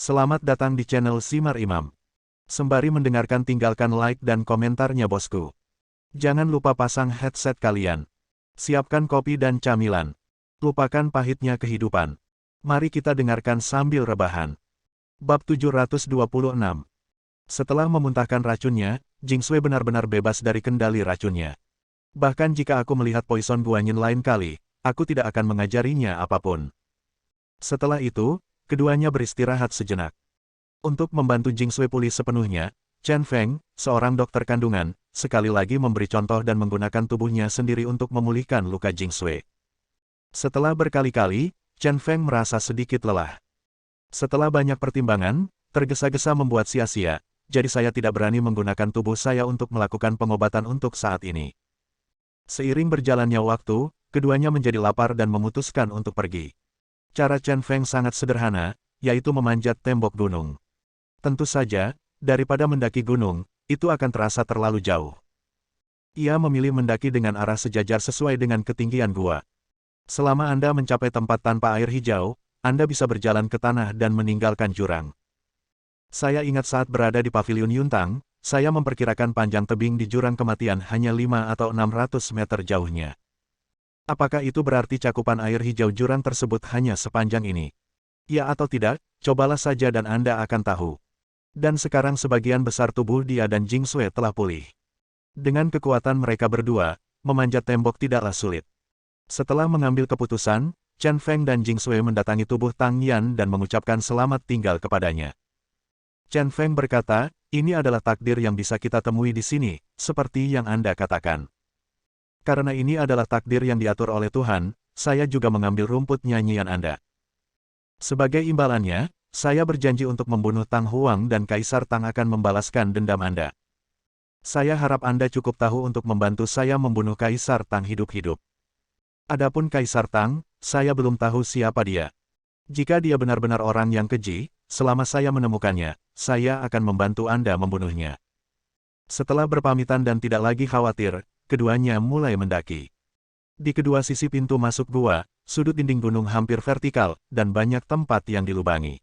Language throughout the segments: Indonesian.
Selamat datang di channel Simar Imam. Sembari mendengarkan tinggalkan like dan komentarnya bosku. Jangan lupa pasang headset kalian. Siapkan kopi dan camilan. Lupakan pahitnya kehidupan. Mari kita dengarkan sambil rebahan. Bab 726. Setelah memuntahkan racunnya, Jing Sui benar-benar bebas dari kendali racunnya. Bahkan jika aku melihat poison guanyin lain kali, aku tidak akan mengajarinya apapun. Setelah itu, keduanya beristirahat sejenak. Untuk membantu Jing Sui pulih sepenuhnya, Chen Feng, seorang dokter kandungan, sekali lagi memberi contoh dan menggunakan tubuhnya sendiri untuk memulihkan luka Jing Sui. Setelah berkali-kali, Chen Feng merasa sedikit lelah. Setelah banyak pertimbangan, tergesa-gesa membuat sia-sia, jadi saya tidak berani menggunakan tubuh saya untuk melakukan pengobatan untuk saat ini. Seiring berjalannya waktu, keduanya menjadi lapar dan memutuskan untuk pergi. Cara Chen Feng sangat sederhana, yaitu memanjat tembok gunung. Tentu saja, daripada mendaki gunung, itu akan terasa terlalu jauh. Ia memilih mendaki dengan arah sejajar sesuai dengan ketinggian gua. Selama Anda mencapai tempat tanpa air hijau, Anda bisa berjalan ke tanah dan meninggalkan jurang. Saya ingat saat berada di Paviliun Yuntang, saya memperkirakan panjang tebing di jurang kematian hanya 5 atau 600 meter jauhnya. Apakah itu berarti cakupan air hijau jurang tersebut hanya sepanjang ini? Ya atau tidak, cobalah saja dan Anda akan tahu. Dan sekarang sebagian besar tubuh dia dan Jing Sui telah pulih. Dengan kekuatan mereka berdua, memanjat tembok tidaklah sulit. Setelah mengambil keputusan, Chen Feng dan Jing Sui mendatangi tubuh Tang Yan dan mengucapkan selamat tinggal kepadanya. Chen Feng berkata, ini adalah takdir yang bisa kita temui di sini, seperti yang Anda katakan. Karena ini adalah takdir yang diatur oleh Tuhan, saya juga mengambil rumput nyanyian Anda. Sebagai imbalannya, saya berjanji untuk membunuh Tang Huang dan Kaisar Tang akan membalaskan dendam Anda. Saya harap Anda cukup tahu untuk membantu saya membunuh Kaisar Tang hidup-hidup. Adapun Kaisar Tang, saya belum tahu siapa dia. Jika dia benar-benar orang yang keji, selama saya menemukannya, saya akan membantu Anda membunuhnya. Setelah berpamitan dan tidak lagi khawatir, keduanya mulai mendaki. Di kedua sisi pintu masuk gua, sudut dinding gunung hampir vertikal, dan banyak tempat yang dilubangi.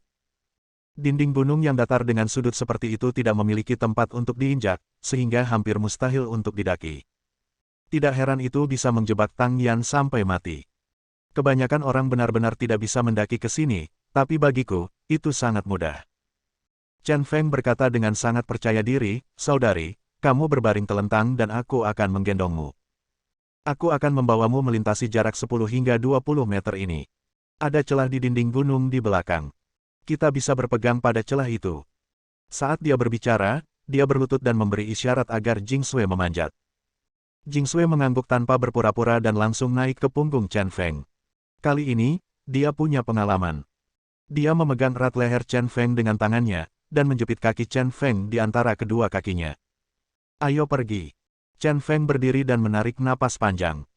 Dinding gunung yang datar dengan sudut seperti itu tidak memiliki tempat untuk diinjak, sehingga hampir mustahil untuk didaki. Tidak heran itu bisa menjebak Tang Yan sampai mati. Kebanyakan orang benar-benar tidak bisa mendaki ke sini, tapi bagiku, itu sangat mudah. Chen Feng berkata dengan sangat percaya diri, saudari, kamu berbaring telentang dan aku akan menggendongmu. Aku akan membawamu melintasi jarak 10 hingga 20 meter ini. Ada celah di dinding gunung di belakang. Kita bisa berpegang pada celah itu. Saat dia berbicara, dia berlutut dan memberi isyarat agar Jing Sui memanjat. Jing Sui mengangguk tanpa berpura-pura dan langsung naik ke punggung Chen Feng. Kali ini, dia punya pengalaman. Dia memegang erat leher Chen Feng dengan tangannya, dan menjepit kaki Chen Feng di antara kedua kakinya. Ayo pergi. Chen Feng berdiri dan menarik napas panjang.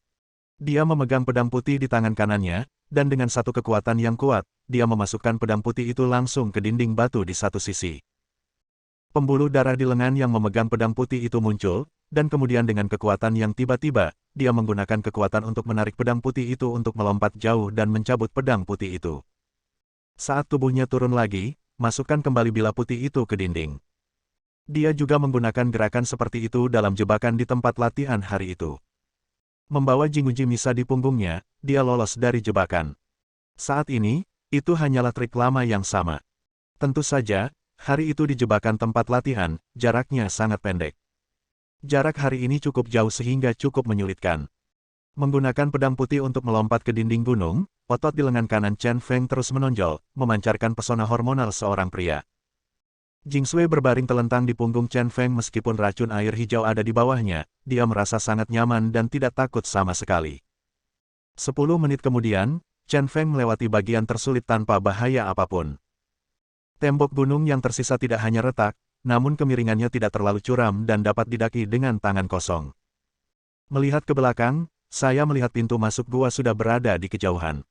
Dia memegang pedang putih di tangan kanannya, dan dengan satu kekuatan yang kuat, dia memasukkan pedang putih itu langsung ke dinding batu di satu sisi. Pembuluh darah di lengan yang memegang pedang putih itu muncul, dan kemudian dengan kekuatan yang tiba-tiba, dia menggunakan kekuatan untuk menarik pedang putih itu untuk melompat jauh dan mencabut pedang putih itu. Saat tubuhnya turun lagi, masukkan kembali bilah putih itu ke dinding. Dia juga menggunakan gerakan seperti itu dalam jebakan di tempat latihan hari itu. Membawa Jinguji Misa di punggungnya, dia lolos dari jebakan. Saat ini, itu hanyalah trik lama yang sama. Tentu saja, hari itu di jebakan tempat latihan, jaraknya sangat pendek. Jarak hari ini cukup jauh sehingga cukup menyulitkan. Menggunakan pedang putih untuk melompat ke dinding gunung, otot di lengan kanan Chen Feng terus menonjol, memancarkan pesona hormonal seorang pria. Jing Sui berbaring telentang di punggung Chen Feng meskipun racun air hijau ada di bawahnya, dia merasa sangat nyaman dan tidak takut sama sekali. 10 menit kemudian, Chen Feng melewati bagian tersulit tanpa bahaya apapun. Tembok gunung yang tersisa tidak hanya retak, namun kemiringannya tidak terlalu curam dan dapat didaki dengan tangan kosong. Melihat ke belakang, saya melihat pintu masuk gua sudah berada di kejauhan.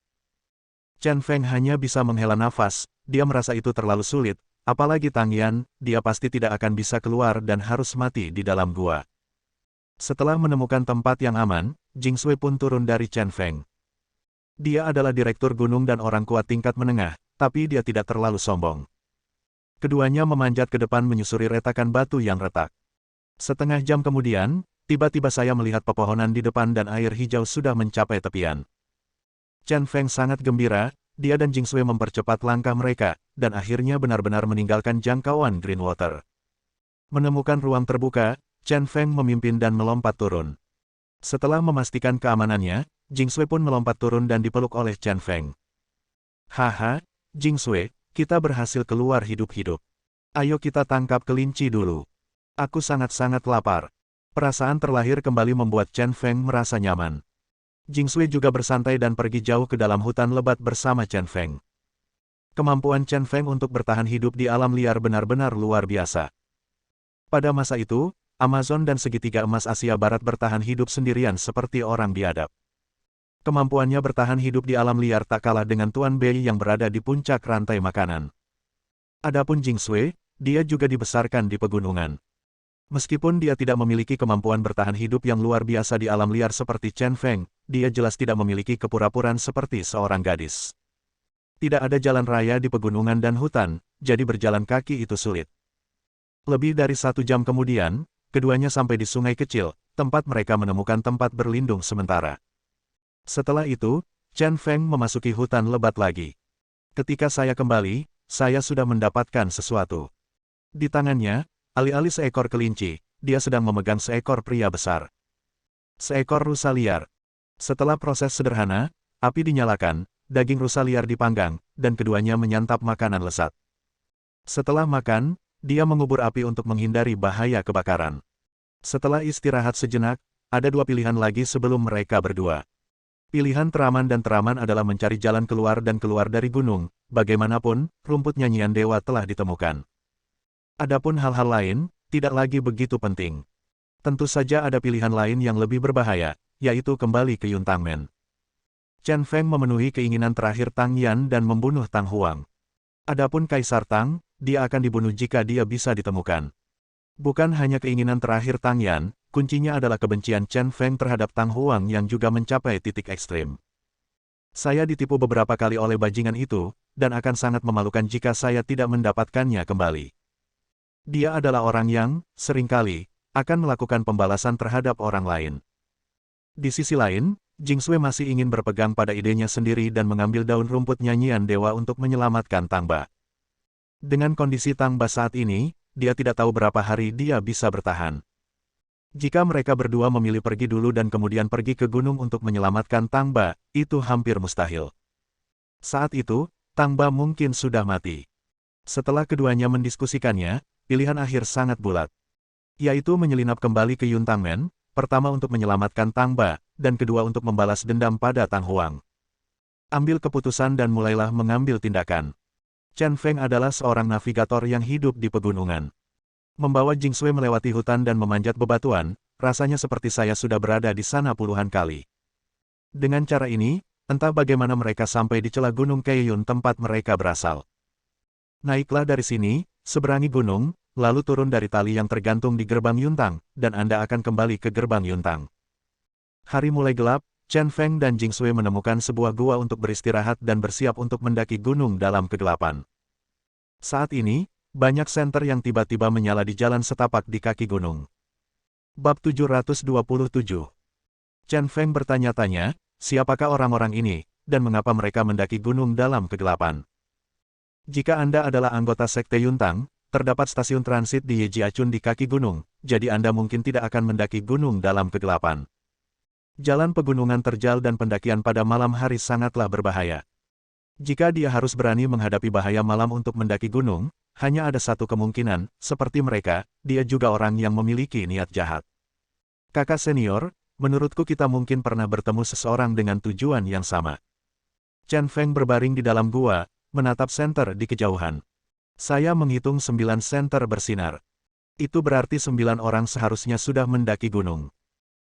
Chen Feng hanya bisa menghela nafas, dia merasa itu terlalu sulit, apalagi Tang Yan, dia pasti tidak akan bisa keluar dan harus mati di dalam gua. Setelah menemukan tempat yang aman, Jing Sui pun turun dari Chen Feng. Dia adalah direktur gunung dan orang kuat tingkat menengah, tapi dia tidak terlalu sombong. Keduanya memanjat ke depan menyusuri retakan batu yang retak. Setengah jam kemudian, tiba-tiba saya melihat pepohonan di depan dan air hijau sudah mencapai tepian. Chen Feng sangat gembira, dia dan Jing Sui mempercepat langkah mereka, dan akhirnya benar-benar meninggalkan jangkauan Greenwater. Menemukan ruang terbuka, Chen Feng memimpin dan melompat turun. Setelah memastikan keamanannya, Jing Sui pun melompat turun dan dipeluk oleh Chen Feng. Haha, Jing Sui, kita berhasil keluar hidup-hidup. Ayo kita tangkap kelinci dulu. Aku sangat-sangat lapar. Perasaan terlahir kembali membuat Chen Feng merasa nyaman. Jing Sui juga bersantai dan pergi jauh ke dalam hutan lebat bersama Chen Feng. Kemampuan Chen Feng untuk bertahan hidup di alam liar benar-benar luar biasa. Pada masa itu, Amazon dan segitiga emas Asia Barat bertahan hidup sendirian seperti orang biadab. Kemampuannya bertahan hidup di alam liar tak kalah dengan Tuan Bei yang berada di puncak rantai makanan. Adapun Jing Sui, dia juga dibesarkan di pegunungan. Meskipun dia tidak memiliki kemampuan bertahan hidup yang luar biasa di alam liar seperti Chen Feng, dia jelas tidak memiliki kepura-puraan seperti seorang gadis. Tidak ada jalan raya di pegunungan dan hutan, jadi berjalan kaki itu sulit. Lebih dari 1 jam kemudian, keduanya sampai di sungai kecil, tempat mereka menemukan tempat berlindung sementara. Setelah itu, Chen Feng memasuki hutan lebat lagi. Ketika saya kembali, saya sudah mendapatkan sesuatu. Di tangannya, alih-alih seekor kelinci, dia sedang memegang seekor pria besar. Seekor rusa liar. Setelah proses sederhana, api dinyalakan, daging rusa liar dipanggang, dan keduanya menyantap makanan lezat. Setelah makan, dia mengubur api untuk menghindari bahaya kebakaran. Setelah istirahat sejenak, ada 2 pilihan lagi sebelum mereka berdua. Pilihan teraman dan teraman adalah mencari jalan keluar dan keluar dari gunung. Bagaimanapun, rumput nyanyian dewa telah ditemukan. Adapun hal-hal lain, tidak lagi begitu penting. Tentu saja ada pilihan lain yang lebih berbahaya, yaitu kembali ke Yuntangmen. Chen Feng memenuhi keinginan terakhir Tang Yan dan membunuh Tang Huang. Adapun Kaisar Tang, dia akan dibunuh jika dia bisa ditemukan. Bukan hanya keinginan terakhir Tang Yan, kuncinya adalah kebencian Chen Feng terhadap Tang Huang yang juga mencapai titik ekstrim. Saya ditipu beberapa kali oleh bajingan itu, dan akan sangat memalukan jika saya tidak mendapatkannya kembali. Dia adalah orang yang, seringkali, akan melakukan pembalasan terhadap orang lain. Di sisi lain, Jing Sui masih ingin berpegang pada idenya sendiri dan mengambil daun rumput nyanyian dewa untuk menyelamatkan Tang Ba. Dengan kondisi Tang Ba saat ini, dia tidak tahu berapa hari dia bisa bertahan. Jika mereka berdua memilih pergi dulu dan kemudian pergi ke gunung untuk menyelamatkan Tang Ba, itu hampir mustahil. Saat itu, Tang Ba mungkin sudah mati. Setelah keduanya mendiskusikannya, pilihan akhir sangat bulat. Yaitu menyelinap kembali ke Yuntangmen, pertama untuk menyelamatkan Tang Ba, dan kedua untuk membalas dendam pada Tang Huang. Ambil keputusan dan mulailah mengambil tindakan. Chen Feng adalah seorang navigator yang hidup di pegunungan. Membawa Jing Sui melewati hutan dan memanjat bebatuan, rasanya seperti saya sudah berada di sana puluhan kali. Dengan cara ini, entah bagaimana mereka sampai di celah Gunung Keiyun tempat mereka berasal. Naiklah dari sini, seberangi gunung, lalu turun dari tali yang tergantung di gerbang Yuntang, dan Anda akan kembali ke gerbang Yuntang. Hari mulai gelap, Chen Feng dan Jing Sui menemukan sebuah gua untuk beristirahat dan bersiap untuk mendaki gunung dalam kegelapan. Saat ini, banyak senter yang tiba-tiba menyala di jalan setapak di kaki gunung. Bab 727. Chen Feng bertanya-tanya, siapakah orang-orang ini, dan mengapa mereka mendaki gunung dalam kegelapan? Jika Anda adalah anggota Sekte Yuntang, terdapat stasiun transit di Yejiachun di kaki gunung, jadi Anda mungkin tidak akan mendaki gunung dalam kegelapan. Jalan pegunungan terjal dan pendakian pada malam hari sangatlah berbahaya. Jika dia harus berani menghadapi bahaya malam untuk mendaki gunung, hanya ada satu kemungkinan, seperti mereka, dia juga orang yang memiliki niat jahat. Kakak senior, menurutku kita mungkin pernah bertemu seseorang dengan tujuan yang sama. Chen Feng berbaring di dalam gua, menatap senter di kejauhan. Saya menghitung 9 senter bersinar. Itu berarti 9 orang seharusnya sudah mendaki gunung.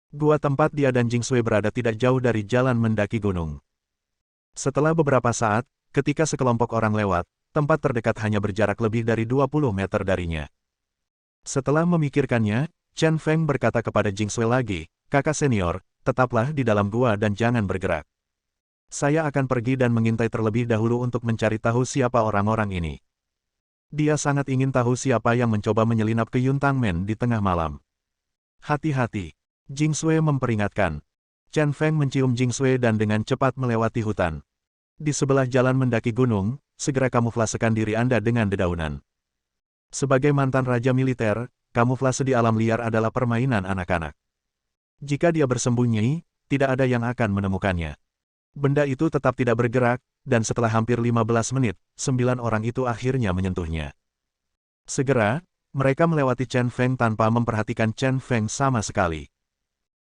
Gua tempat dia dan Jing Sui berada tidak jauh dari jalan mendaki gunung. Setelah beberapa saat, ketika sekelompok orang lewat, tempat terdekat hanya berjarak lebih dari 20 meter darinya. Setelah memikirkannya, Chen Feng berkata kepada Jing Sui lagi, kakak senior, tetaplah di dalam gua dan jangan bergerak. Saya akan pergi dan mengintai terlebih dahulu untuk mencari tahu siapa orang-orang ini. Dia sangat ingin tahu siapa yang mencoba menyelinap ke Yuntangmen di tengah malam. Hati-hati. Jing Sui memperingatkan. Chen Feng mencium Jing Sui dan dengan cepat melewati hutan. Di sebelah jalan mendaki gunung, segera kamuflasekan diri Anda dengan dedaunan. Sebagai mantan raja militer, kamuflase di alam liar adalah permainan anak-anak. Jika dia bersembunyi, tidak ada yang akan menemukannya. Benda itu tetap tidak bergerak, dan setelah hampir 15 menit, 9 orang itu akhirnya menyentuhnya. Segera, mereka melewati Chen Feng tanpa memperhatikan Chen Feng sama sekali.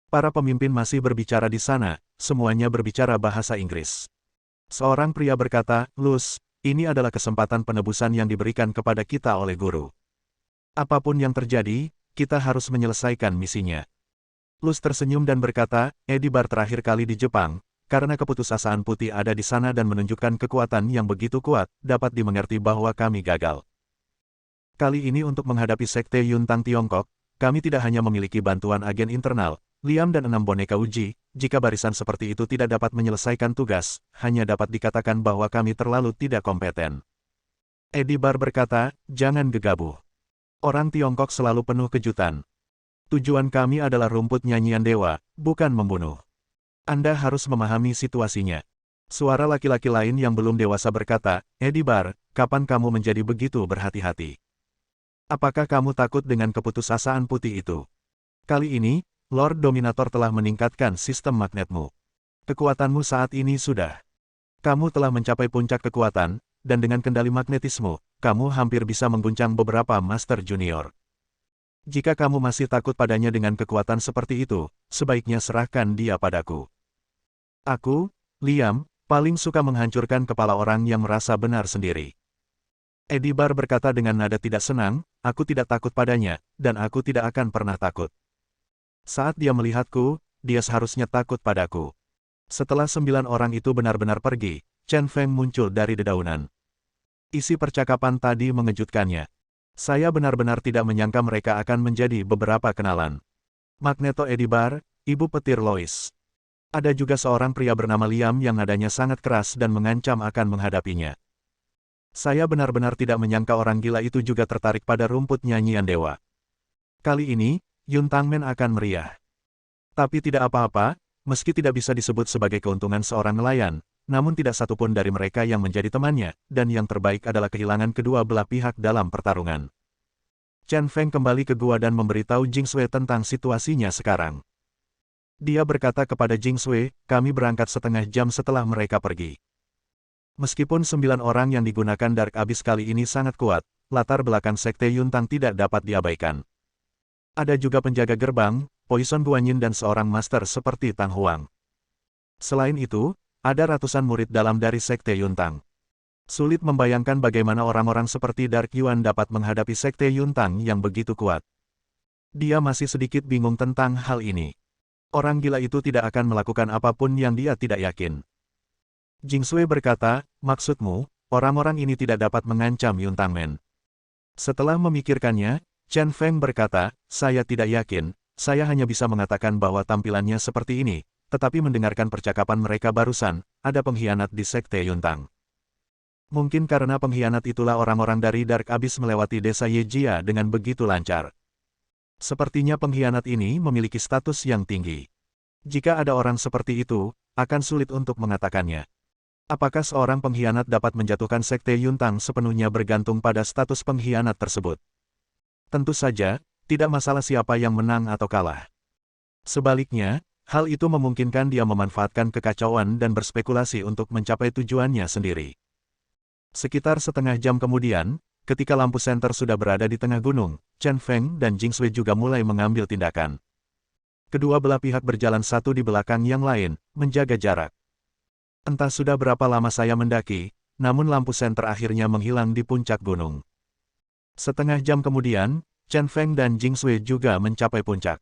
Para pemimpin masih berbicara di sana, semuanya berbicara bahasa Inggris. Seorang pria berkata, "Luz, ini adalah kesempatan penebusan yang diberikan kepada kita oleh guru. Apapun yang terjadi, kita harus menyelesaikan misinya." Luz tersenyum dan berkata, "Eddie Bar terakhir kali di Jepang, karena keputusasaan putih ada di sana dan menunjukkan kekuatan yang begitu kuat, dapat dimengerti bahwa kami gagal. Kali ini untuk menghadapi Sekte Yuntang Tiongkok, kami tidak hanya memiliki bantuan agen internal, Liam dan 6 boneka uji, jika barisan seperti itu tidak dapat menyelesaikan tugas, hanya dapat dikatakan bahwa kami terlalu tidak kompeten." Eddie Bar berkata, "Jangan gegabah. Orang Tiongkok selalu penuh kejutan. Tujuan kami adalah rumput nyanyian dewa, bukan membunuh. Anda harus memahami situasinya." Suara laki-laki lain yang belum dewasa berkata, "Eddie Bar, kapan kamu menjadi begitu berhati-hati? Apakah kamu takut dengan keputusasaan putih itu? Kali ini, Lord Dominator telah meningkatkan sistem magnetmu. Kekuatanmu saat ini sudah. Kamu telah mencapai puncak kekuatan, dan dengan kendali magnetismu, kamu hampir bisa mengguncang beberapa Master Junior. Jika kamu masih takut padanya dengan kekuatan seperti itu, sebaiknya serahkan dia padaku. Aku, Liam, paling suka menghancurkan kepala orang yang merasa benar sendiri." Eddie Bar berkata dengan nada tidak senang, "Aku tidak takut padanya, dan aku tidak akan pernah takut. Saat dia melihatku, dia seharusnya takut padaku." Setelah 9 orang itu benar-benar pergi, Chen Feng muncul dari dedaunan. Isi percakapan tadi mengejutkannya. Saya benar-benar tidak menyangka mereka akan menjadi beberapa kenalan. Magneto Eddie Bar, Ibu Petir Lois. Ada juga seorang pria bernama Liam yang nadanya sangat keras dan mengancam akan menghadapinya. Saya benar-benar tidak menyangka orang gila itu juga tertarik pada rumput nyanyian dewa. Kali ini, Yuntangmen akan meriah. Tapi tidak apa-apa, meski tidak bisa disebut sebagai keuntungan seorang nelayan, namun tidak satupun dari mereka yang menjadi temannya, dan yang terbaik adalah kehilangan kedua belah pihak dalam pertarungan. Chen Feng kembali ke gua dan memberitahu Jing Sui tentang situasinya sekarang. Dia berkata kepada Jing Sui, "Kami berangkat setengah jam setelah mereka pergi." Meskipun 9 orang yang digunakan Dark Abyss kali ini sangat kuat, latar belakang Sekte Yuntang tidak dapat diabaikan. Ada juga penjaga gerbang, Poison Guanyin dan seorang master seperti Tang Huang. Selain itu, ada ratusan murid dalam dari Sekte Yuntang. Sulit membayangkan bagaimana orang-orang seperti Dark Yuan dapat menghadapi Sekte Yuntang yang begitu kuat. Dia masih sedikit bingung tentang hal ini. Orang gila itu tidak akan melakukan apapun yang dia tidak yakin. Jing Sui berkata, "Maksudmu, orang-orang ini tidak dapat mengancam Yuntangmen?" Setelah memikirkannya, Chen Feng berkata, "Saya tidak yakin, saya hanya bisa mengatakan bahwa tampilannya seperti ini, tetapi mendengarkan percakapan mereka barusan, ada pengkhianat di Sekte Yuntang. Mungkin karena pengkhianat itulah orang-orang dari Dark Abyss melewati desa Yejia dengan begitu lancar. Sepertinya pengkhianat ini memiliki status yang tinggi. Jika ada orang seperti itu, akan sulit untuk mengatakannya. Apakah seorang pengkhianat dapat menjatuhkan Sekte Yuntang sepenuhnya bergantung pada status pengkhianat tersebut? Tentu saja, tidak masalah siapa yang menang atau kalah. Sebaliknya, hal itu memungkinkan dia memanfaatkan kekacauan dan berspekulasi untuk mencapai tujuannya sendiri." Sekitar setengah jam kemudian, ketika lampu senter sudah berada di tengah gunung, Chen Feng dan Jing Sui juga mulai mengambil tindakan. Kedua belah pihak berjalan satu di belakang yang lain, menjaga jarak. Entah sudah berapa lama saya mendaki, namun lampu senter akhirnya menghilang di puncak gunung. Setengah jam kemudian, Chen Feng dan Jing Sui juga mencapai puncak.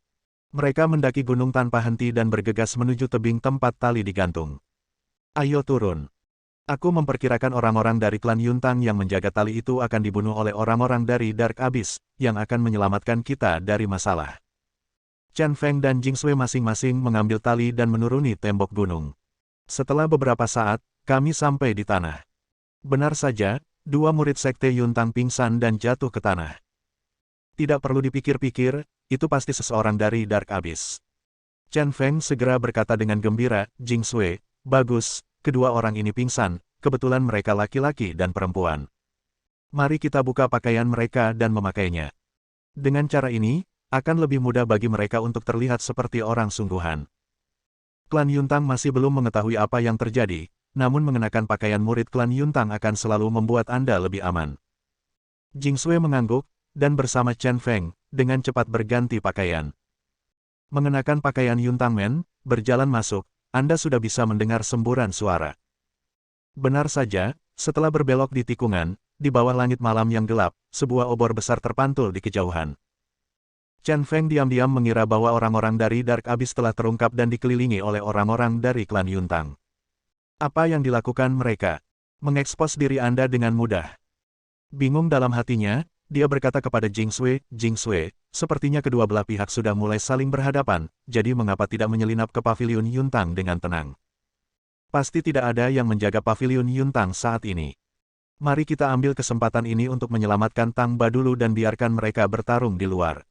Mereka mendaki gunung tanpa henti dan bergegas menuju tebing tempat tali digantung. "Ayo turun. Aku memperkirakan orang-orang dari klan Yuntang yang menjaga tali itu akan dibunuh oleh orang-orang dari Dark Abyss, yang akan menyelamatkan kita dari masalah." Chen Feng dan Jing Sui masing-masing mengambil tali dan menuruni tembok gunung. Setelah beberapa saat, kami sampai di tanah. Benar saja, Dua murid Sekte Yuntang pingsan dan jatuh ke tanah. Tidak perlu dipikir-pikir, itu pasti seseorang dari Dark Abyss. Chen Feng segera berkata dengan gembira, Jing Sui, bagus, kedua orang ini pingsan, kebetulan mereka laki-laki dan perempuan. Mari kita buka pakaian mereka dan memakainya. Dengan cara ini, akan lebih mudah bagi mereka untuk terlihat seperti orang sungguhan. Klan Yuntang masih belum mengetahui apa yang terjadi, namun mengenakan pakaian murid klan Yuntang akan selalu membuat Anda lebih aman. Jing Sui mengangguk, dan bersama Chen Feng, dengan cepat berganti pakaian. Mengenakan pakaian Yuntang Men, berjalan masuk, Anda sudah bisa mendengar semburan suara. Benar saja, setelah berbelok di tikungan, di bawah langit malam yang gelap, sebuah obor besar terpantul di kejauhan. Chen Feng diam-diam mengira bahwa orang-orang dari Dark Abyss telah terungkap dan dikelilingi oleh orang-orang dari klan Yuntang. Apa yang dilakukan mereka? Mengekspos diri Anda dengan mudah. Bingung dalam hatinya, dia berkata kepada Jing Sui, sepertinya kedua belah pihak sudah mulai saling berhadapan, jadi mengapa tidak menyelinap ke pavilion Yuntang dengan tenang? Pasti tidak ada yang menjaga pavilion Yuntang saat ini. Mari kita ambil kesempatan ini untuk menyelamatkan Tang Ba dulu dan biarkan mereka bertarung di luar.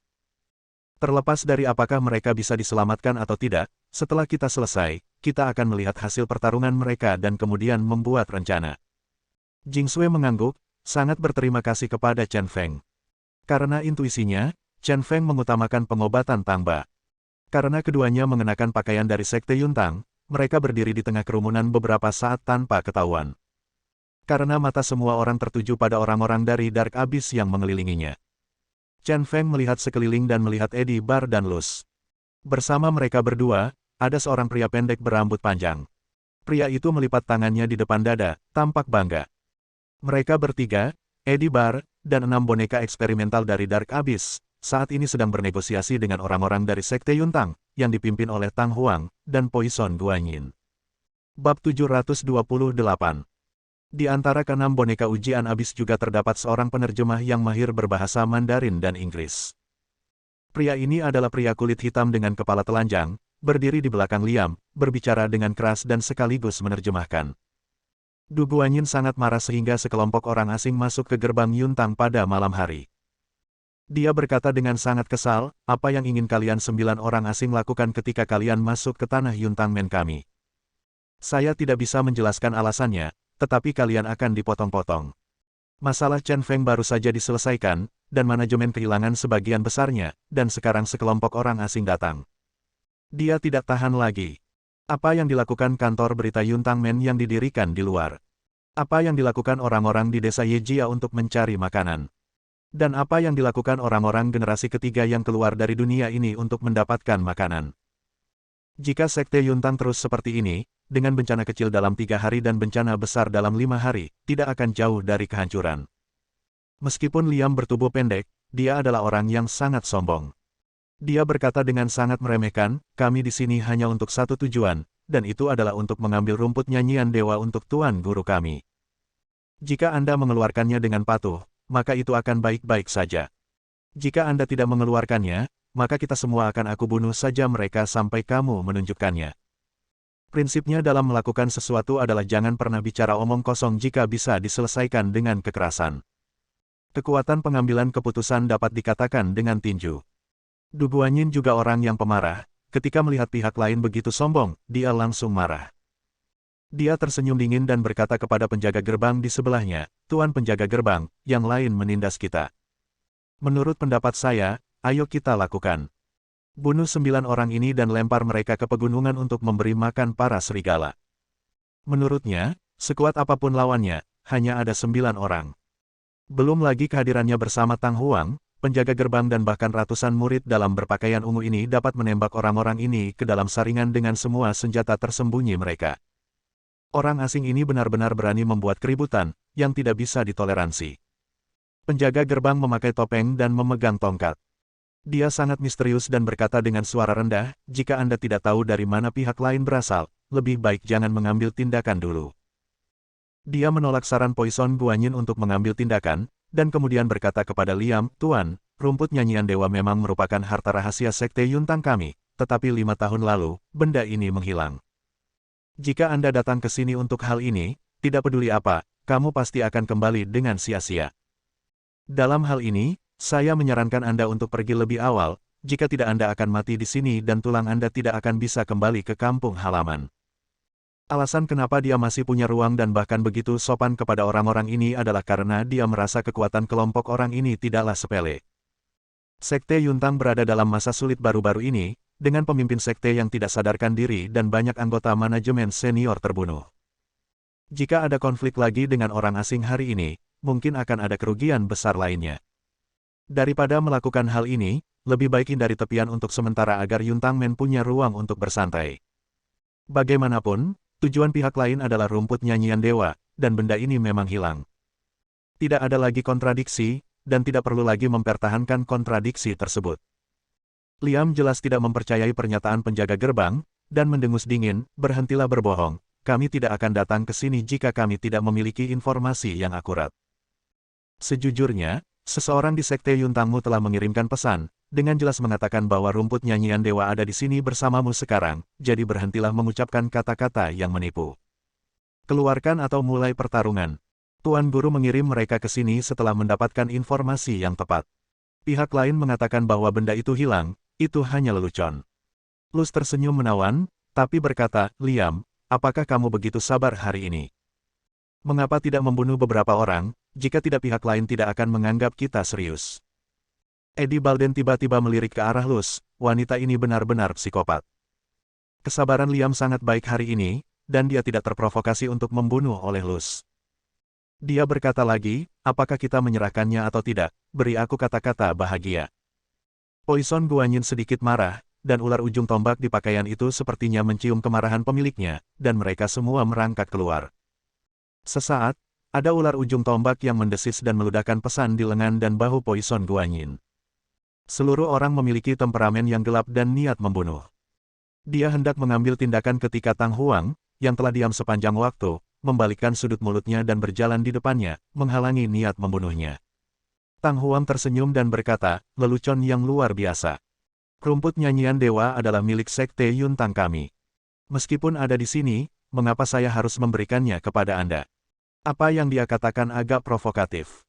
Terlepas dari apakah mereka bisa diselamatkan atau tidak, setelah kita selesai, kita akan melihat hasil pertarungan mereka dan kemudian membuat rencana. Jing Sui mengangguk, sangat berterima kasih kepada Chen Feng. Karena intuisinya, Chen Feng mengutamakan pengobatan Tang Ba. Karena keduanya mengenakan pakaian dari Sekte Yuntang, mereka berdiri di tengah kerumunan beberapa saat tanpa ketahuan. Karena mata semua orang tertuju pada orang-orang dari Dark Abyss yang mengelilinginya. Chen Feng melihat sekeliling dan melihat Eddie Bar dan Luz. Bersama mereka berdua, ada seorang pria pendek berambut panjang. Pria itu melipat tangannya di depan dada, tampak bangga. Mereka bertiga, Eddie Bar, dan 6 boneka eksperimental dari Dark Abyss, saat ini sedang bernegosiasi dengan orang-orang dari Sekte Yuntang, yang dipimpin oleh Tang Huang, dan Poison Guanyin. Bab 728. Di antara ke-6 boneka ujian abis juga terdapat seorang penerjemah yang mahir berbahasa Mandarin dan Inggris. Pria ini adalah pria kulit hitam dengan kepala telanjang, berdiri di belakang Liam, berbicara dengan keras dan sekaligus menerjemahkan. Du Guanyin sangat marah sehingga sekelompok orang asing masuk ke gerbang Yuntang pada malam hari. Dia berkata dengan sangat kesal, apa yang ingin kalian 9 orang asing lakukan ketika kalian masuk ke tanah Yuntang Men kami? Saya tidak bisa menjelaskan alasannya, tetapi kalian akan dipotong-potong. Masalah Chen Feng baru saja diselesaikan, dan manajemen kehilangan sebagian besarnya, dan sekarang sekelompok orang asing datang. Dia tidak tahan lagi. Apa yang dilakukan kantor berita Yuntang Men yang didirikan di luar? Apa yang dilakukan orang-orang di desa Yejia untuk mencari makanan? Dan apa yang dilakukan orang-orang generasi ketiga yang keluar dari dunia ini untuk mendapatkan makanan? Jika Sekte Yuntang terus seperti ini, dengan bencana kecil dalam 3 hari dan bencana besar dalam 5 hari, tidak akan jauh dari kehancuran. Meskipun Liam bertubuh pendek, dia adalah orang yang sangat sombong. Dia berkata dengan sangat meremehkan, kami di sini hanya untuk satu tujuan, dan itu adalah untuk mengambil rumput nyanyian dewa untuk Tuan Guru kami. Jika Anda mengeluarkannya dengan patuh, maka itu akan baik-baik saja. Jika Anda tidak mengeluarkannya, maka kita semua akan aku bunuh saja mereka sampai kamu menunjukkannya. Prinsipnya dalam melakukan sesuatu adalah jangan pernah bicara omong kosong jika bisa diselesaikan dengan kekerasan. Kekuatan pengambilan keputusan dapat dikatakan dengan tinju. Du Guanyin juga orang yang pemarah, ketika melihat pihak lain begitu sombong, dia langsung marah. Dia tersenyum dingin dan berkata kepada penjaga gerbang di sebelahnya, Tuan penjaga gerbang, yang lain menindas kita. Menurut pendapat saya, ayo kita lakukan. Bunuh 9 orang ini dan lempar mereka ke pegunungan untuk memberi makan para serigala. Menurutnya, sekuat apapun lawannya, hanya ada 9 orang. Belum lagi kehadirannya bersama Tang Huang, penjaga gerbang dan bahkan ratusan murid dalam berpakaian ungu ini dapat menembak orang-orang ini ke dalam saringan dengan semua senjata tersembunyi mereka. Orang asing ini benar-benar berani membuat keributan, yang tidak bisa ditoleransi. Penjaga gerbang memakai topeng dan memegang tongkat. Dia sangat misterius dan berkata dengan suara rendah, jika Anda tidak tahu dari mana pihak lain berasal, lebih baik jangan mengambil tindakan dulu. Dia menolak saran Poison Guanyin untuk mengambil tindakan, dan kemudian berkata kepada Liam, Tuan, rumput nyanyian dewa memang merupakan harta rahasia Sekte Yuntang kami, tetapi 5 tahun lalu, benda ini menghilang. Jika Anda datang ke sini untuk hal ini, tidak peduli apa, kamu pasti akan kembali dengan sia-sia. Dalam hal ini, saya menyarankan Anda untuk pergi lebih awal, jika tidak Anda akan mati di sini dan tulang Anda tidak akan bisa kembali ke kampung halaman. Alasan kenapa dia masih punya ruang dan bahkan begitu sopan kepada orang-orang ini adalah karena dia merasa kekuatan kelompok orang ini tidaklah sepele. Sekte Yuntang berada dalam masa sulit baru-baru ini, dengan pemimpin sekte yang tidak sadarkan diri dan banyak anggota manajemen senior terbunuh. Jika ada konflik lagi dengan orang asing hari ini, mungkin akan ada kerugian besar lainnya. Daripada melakukan hal ini, lebih baik hindari tepian untuk sementara agar Yuntang Men punya ruang untuk bersantai. Bagaimanapun, tujuan pihak lain adalah rumput nyanyian dewa, dan benda ini memang hilang. Tidak ada lagi kontradiksi, dan tidak perlu lagi mempertahankan kontradiksi tersebut. Liam jelas tidak mempercayai pernyataan penjaga gerbang, dan mendengus dingin, berhentilah berbohong, kami tidak akan datang ke sini jika kami tidak memiliki informasi yang akurat. Sejujurnya, seseorang di sekte Yuntangmu telah mengirimkan pesan, dengan jelas mengatakan bahwa rumput nyanyian dewa ada di sini bersamamu sekarang, jadi berhentilah mengucapkan kata-kata yang menipu. Keluarkan atau mulai pertarungan. Tuan Guru mengirim mereka ke sini setelah mendapatkan informasi yang tepat. Pihak lain mengatakan bahwa benda itu hilang, itu hanya lelucon. Luz tersenyum menawan, tapi berkata, Liam, apakah kamu begitu sabar hari ini? Mengapa tidak membunuh beberapa orang, jika tidak pihak lain tidak akan menganggap kita serius? Eddie Balden tiba-tiba melirik ke arah Luz, wanita ini benar-benar psikopat. Kesabaran Liam sangat baik hari ini, dan dia tidak terprovokasi untuk membunuh oleh Luz. Dia berkata lagi, apakah kita menyerahkannya atau tidak, beri aku kata-kata bahagia. Poison Guanyin sedikit marah, dan ular ujung tombak di pakaian itu sepertinya mencium kemarahan pemiliknya, dan mereka semua merangkak keluar. Sesaat, ada ular ujung tombak yang mendesis dan meludahkan pesan di lengan dan bahu Poison Guanyin. Seluruh orang memiliki temperamen yang gelap dan niat membunuh. Dia hendak mengambil tindakan ketika Tang Huang, yang telah diam sepanjang waktu, membalikkan sudut mulutnya dan berjalan di depannya, menghalangi niat membunuhnya. Tang Huang tersenyum dan berkata, lelucon yang luar biasa. Rumput nyanyian dewa adalah milik sekte Yuntang kami. Meskipun ada di sini, mengapa saya harus memberikannya kepada Anda? Apa yang dia katakan agak provokatif.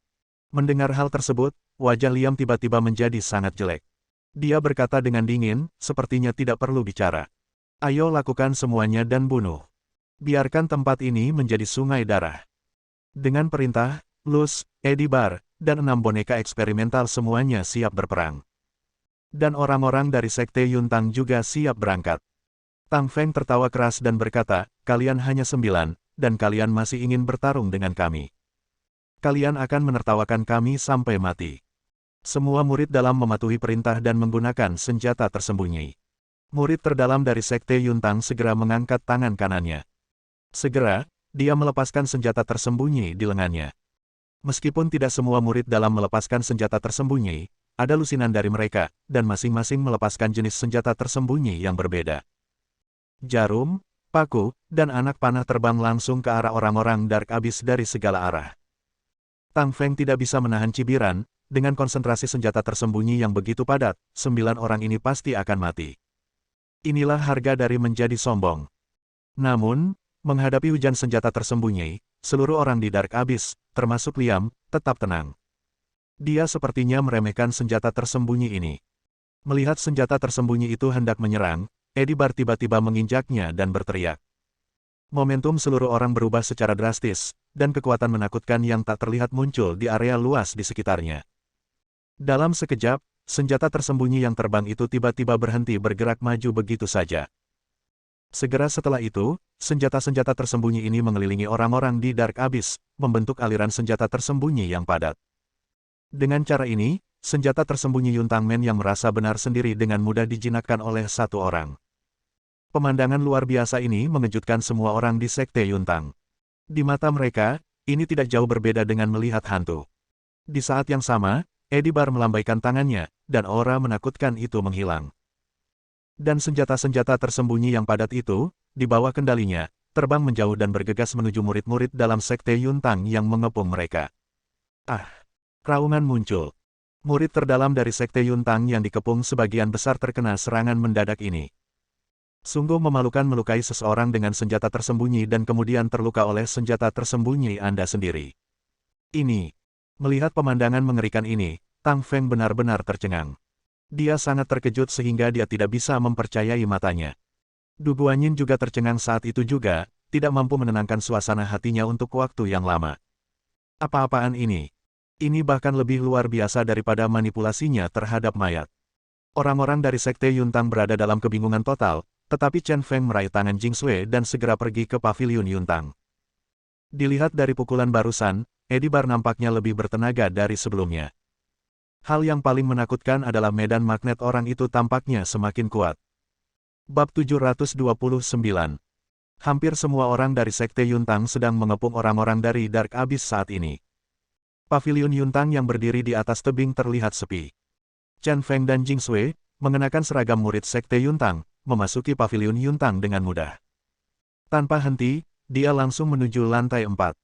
Mendengar hal tersebut, wajah Liam tiba-tiba menjadi sangat jelek. Dia berkata dengan dingin, sepertinya tidak perlu bicara. Ayo lakukan semuanya dan bunuh. Biarkan tempat ini menjadi sungai darah. Dengan perintah, Luz, Eddie Bar, dan 6 boneka eksperimental semuanya siap berperang. Dan orang-orang dari sekte Yuntang juga siap berangkat. Tang Feng tertawa keras dan berkata, kalian hanya 9, dan kalian masih ingin bertarung dengan kami. Kalian akan menertawakan kami sampai mati. Semua murid dalam mematuhi perintah dan menggunakan senjata tersembunyi. Murid terdalam dari sekte Yuntang segera mengangkat tangan kanannya. Segera, dia melepaskan senjata tersembunyi di lengannya. Meskipun tidak semua murid dalam melepaskan senjata tersembunyi, ada lusinan dari mereka, dan masing-masing melepaskan jenis senjata tersembunyi yang berbeda. Jarum, paku, dan anak panah terbang langsung ke arah orang-orang Dark Abyss dari segala arah. Tang Feng tidak bisa menahan cibiran, dengan konsentrasi senjata tersembunyi yang begitu padat, 9 orang ini pasti akan mati. Inilah harga dari menjadi sombong. Namun, menghadapi hujan senjata tersembunyi, seluruh orang di Dark Abyss, termasuk Liam, tetap tenang. Dia sepertinya meremehkan senjata tersembunyi ini. Melihat senjata tersembunyi itu hendak menyerang, Eddie Bar tiba-tiba menginjaknya dan berteriak. Momentum seluruh orang berubah secara drastis, dan kekuatan menakutkan yang tak terlihat muncul di area luas di sekitarnya. Dalam sekejap, senjata tersembunyi yang terbang itu tiba-tiba berhenti bergerak maju begitu saja. Segera setelah itu, senjata-senjata tersembunyi ini mengelilingi orang-orang di Dark Abyss, membentuk aliran senjata tersembunyi yang padat. Dengan cara ini, senjata tersembunyi Yuntang Men yang merasa benar sendiri dengan mudah dijinakkan oleh satu orang. Pemandangan luar biasa ini mengejutkan semua orang di sekte Yuntang. Di mata mereka, ini tidak jauh berbeda dengan melihat hantu. Di saat yang sama, Eddie Bar melambaikan tangannya, dan aura menakutkan itu menghilang. Dan senjata-senjata tersembunyi yang padat itu, di bawah kendalinya, terbang menjauh dan bergegas menuju murid-murid dalam sekte Yuntang yang mengepung mereka. Ah! Raungan muncul. Murid terdalam dari sekte Yuntang yang dikepung sebagian besar terkena serangan mendadak ini. Sungguh memalukan melukai seseorang dengan senjata tersembunyi dan kemudian terluka oleh senjata tersembunyi Anda sendiri. Ini. Melihat pemandangan mengerikan ini, Tang Feng benar-benar tercengang. Dia sangat terkejut sehingga dia tidak bisa mempercayai matanya. Du Guanyin juga tercengang saat itu juga, tidak mampu menenangkan suasana hatinya untuk waktu yang lama. Apa-apaan ini? Ini bahkan lebih luar biasa daripada manipulasinya terhadap mayat. Orang-orang dari Sekte Yuntang berada dalam kebingungan total, tetapi Chen Feng meraih tangan Jing Sui dan segera pergi ke paviliun Yuntang. Dilihat dari pukulan barusan, Edibar nampaknya lebih bertenaga dari sebelumnya. Hal yang paling menakutkan adalah medan magnet orang itu tampaknya semakin kuat. Bab 729. Hampir semua orang dari Sekte Yuntang sedang mengepung orang-orang dari Dark Abyss saat ini. Paviliun Yuntang yang berdiri di atas tebing terlihat sepi. Chen Feng dan Jing Sui, mengenakan seragam murid Sekte Yuntang, memasuki paviliun Yuntang dengan mudah. Tanpa henti, dia langsung menuju lantai 4.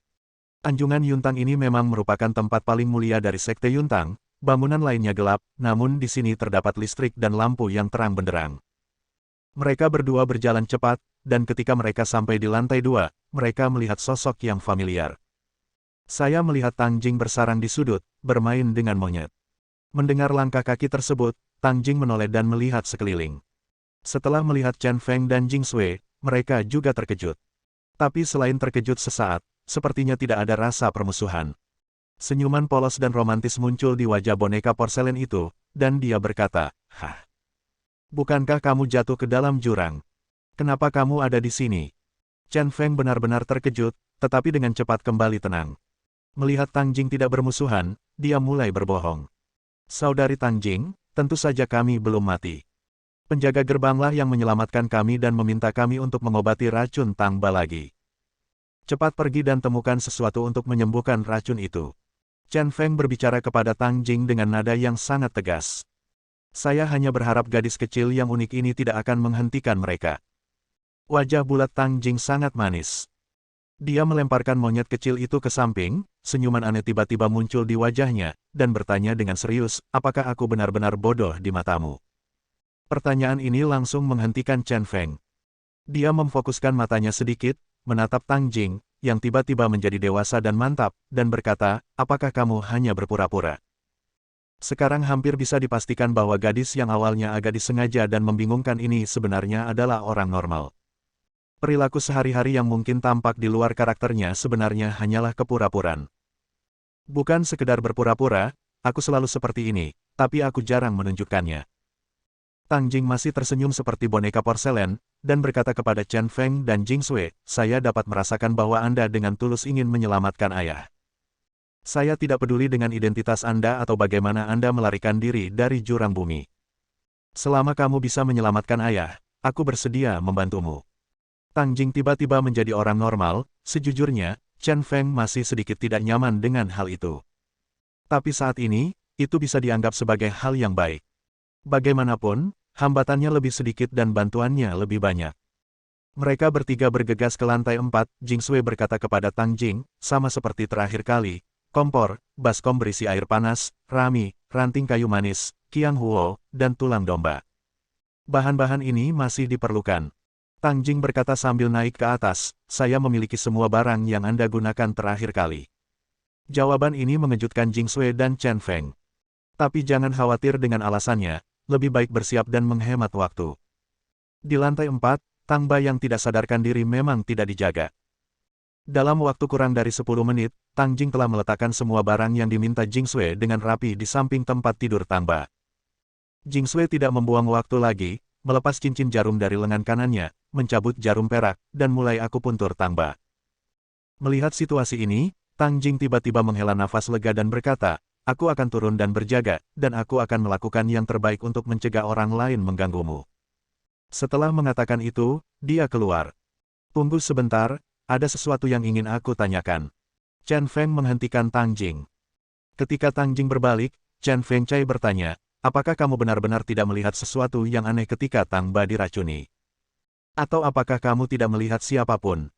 Anjungan Yuntang ini memang merupakan tempat paling mulia dari Sekte Yuntang, bangunan lainnya gelap, namun di sini terdapat listrik dan lampu yang terang benderang. Mereka berdua berjalan cepat, dan ketika mereka sampai di lantai 2, mereka melihat sosok yang familiar. Saya melihat Tang Jing bersarang di sudut, bermain dengan monyet. Mendengar langkah kaki tersebut, Tang Jing menoleh dan melihat sekeliling. Setelah melihat Chen Feng dan Jing Sui, mereka juga terkejut. Tapi selain terkejut sesaat, sepertinya tidak ada rasa permusuhan. Senyuman polos dan romantis muncul di wajah boneka porselen itu, dan dia berkata, "Hah? Bukankah kamu jatuh ke dalam jurang? Kenapa kamu ada di sini?" Chen Feng benar-benar terkejut, tetapi dengan cepat kembali tenang. Melihat Tang Jing tidak bermusuhan, dia mulai berbohong. "Saudari Tang Jing, tentu saja kami belum mati. Penjaga gerbanglah yang menyelamatkan kami dan meminta kami untuk mengobati racun Tang Ba lagi. Cepat pergi dan temukan sesuatu untuk menyembuhkan racun itu." Chen Feng berbicara kepada Tang Jing dengan nada yang sangat tegas. "Saya hanya berharap gadis kecil yang unik ini tidak akan menghentikan mereka." Wajah bulat Tang Jing sangat manis. Dia melemparkan monyet kecil itu ke samping, senyuman aneh tiba-tiba muncul di wajahnya, dan bertanya dengan serius, "Apakah aku benar-benar bodoh di matamu?" Pertanyaan ini langsung menghentikan Chen Feng. Dia memfokuskan matanya sedikit, menatap Tang Jing, yang tiba-tiba menjadi dewasa dan mantap, dan berkata, "Apakah kamu hanya berpura-pura?" Sekarang hampir bisa dipastikan bahwa gadis yang awalnya agak disengaja dan membingungkan ini sebenarnya adalah orang normal. Perilaku sehari-hari yang mungkin tampak di luar karakternya sebenarnya hanyalah kepura-puraan. "Bukan sekedar berpura-pura, aku selalu seperti ini, tapi aku jarang menunjukkannya." Tang Jing masih tersenyum seperti boneka porselen, dan berkata kepada Chen Feng dan Jing Sui, "Saya dapat merasakan bahwa Anda dengan tulus ingin menyelamatkan ayah. Saya tidak peduli dengan identitas Anda atau bagaimana Anda melarikan diri dari jurang bumi. Selama kamu bisa menyelamatkan ayah, aku bersedia membantumu." Tang Jing tiba-tiba menjadi orang normal, sejujurnya, Chen Feng masih sedikit tidak nyaman dengan hal itu. Tapi saat ini, itu bisa dianggap sebagai hal yang baik. Bagaimanapun, hambatannya lebih sedikit dan bantuannya lebih banyak. Mereka bertiga bergegas ke lantai 4, Jing Sui berkata kepada Tang Jing, sama seperti terakhir kali, "Kompor, baskom berisi air panas, rami, ranting kayu manis, kiang huo, dan tulang domba. Bahan-bahan ini masih diperlukan." Tang Jing berkata sambil naik ke atas, "Saya memiliki semua barang yang Anda gunakan terakhir kali." Jawaban ini mengejutkan Jing Sui dan Chen Feng. Tapi jangan khawatir dengan alasannya, lebih baik bersiap dan menghemat waktu. Di lantai 4, Tang Ba yang tidak sadarkan diri memang tidak dijaga. Dalam waktu kurang dari 10 menit, Tang Jing telah meletakkan semua barang yang diminta Jing Sui dengan rapi di samping tempat tidur Tang Ba. Jing Sui tidak membuang waktu lagi, melepas cincin jarum dari lengan kanannya, mencabut jarum perak, dan mulai akupuntur Tang Ba. Melihat situasi ini, Tang Jing tiba-tiba menghela nafas lega dan berkata, "Aku akan turun dan berjaga, dan aku akan melakukan yang terbaik untuk mencegah orang lain mengganggumu." Setelah mengatakan itu, dia keluar. "Tunggu sebentar, ada sesuatu yang ingin aku tanyakan." Chen Feng menghentikan Tang Jing. Ketika Tang Jing berbalik, Chen Feng Cai bertanya, "Apakah kamu benar-benar tidak melihat sesuatu yang aneh ketika Tang Ba diracuni? Atau apakah kamu tidak melihat siapapun?"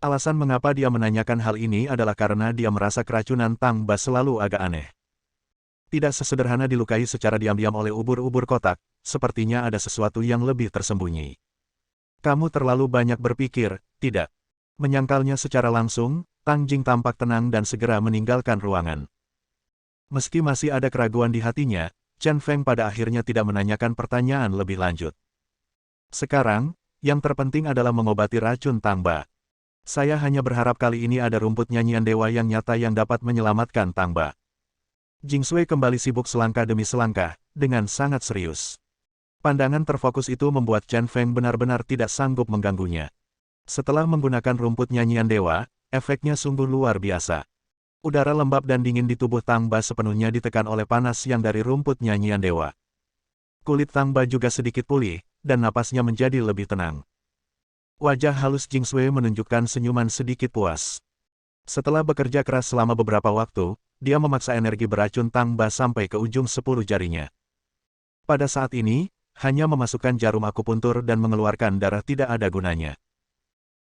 Alasan mengapa dia menanyakan hal ini adalah karena dia merasa keracunan Tang Ba selalu agak aneh. Tidak sesederhana dilukai secara diam-diam oleh ubur-ubur kotak, sepertinya ada sesuatu yang lebih tersembunyi. Kamu terlalu banyak berpikir, tidak? Menyangkalnya secara langsung, Tang Jing tampak tenang dan segera meninggalkan ruangan. Meski masih ada keraguan di hatinya, Chen Feng pada akhirnya tidak menanyakan pertanyaan lebih lanjut. Sekarang, yang terpenting adalah mengobati racun Tang Ba. Saya hanya berharap kali ini ada rumput nyanyian dewa yang nyata yang dapat menyelamatkan Tang Ba. Jing Sui kembali sibuk selangkah demi selangkah, dengan sangat serius. Pandangan terfokus itu membuat Chen Feng benar-benar tidak sanggup mengganggunya. Setelah menggunakan rumput nyanyian dewa, efeknya sungguh luar biasa. Udara lembab dan dingin di tubuh Tang Ba sepenuhnya ditekan oleh panas yang dari rumput nyanyian dewa. Kulit Tang Ba juga sedikit pulih, dan napasnya menjadi lebih tenang. Wajah halus Jing Sui menunjukkan senyuman sedikit puas. Setelah bekerja keras selama beberapa waktu, dia memaksa energi beracun Tang Ba sampai ke ujung 10 jarinya. Pada saat ini, hanya memasukkan jarum akupuntur dan mengeluarkan darah tidak ada gunanya.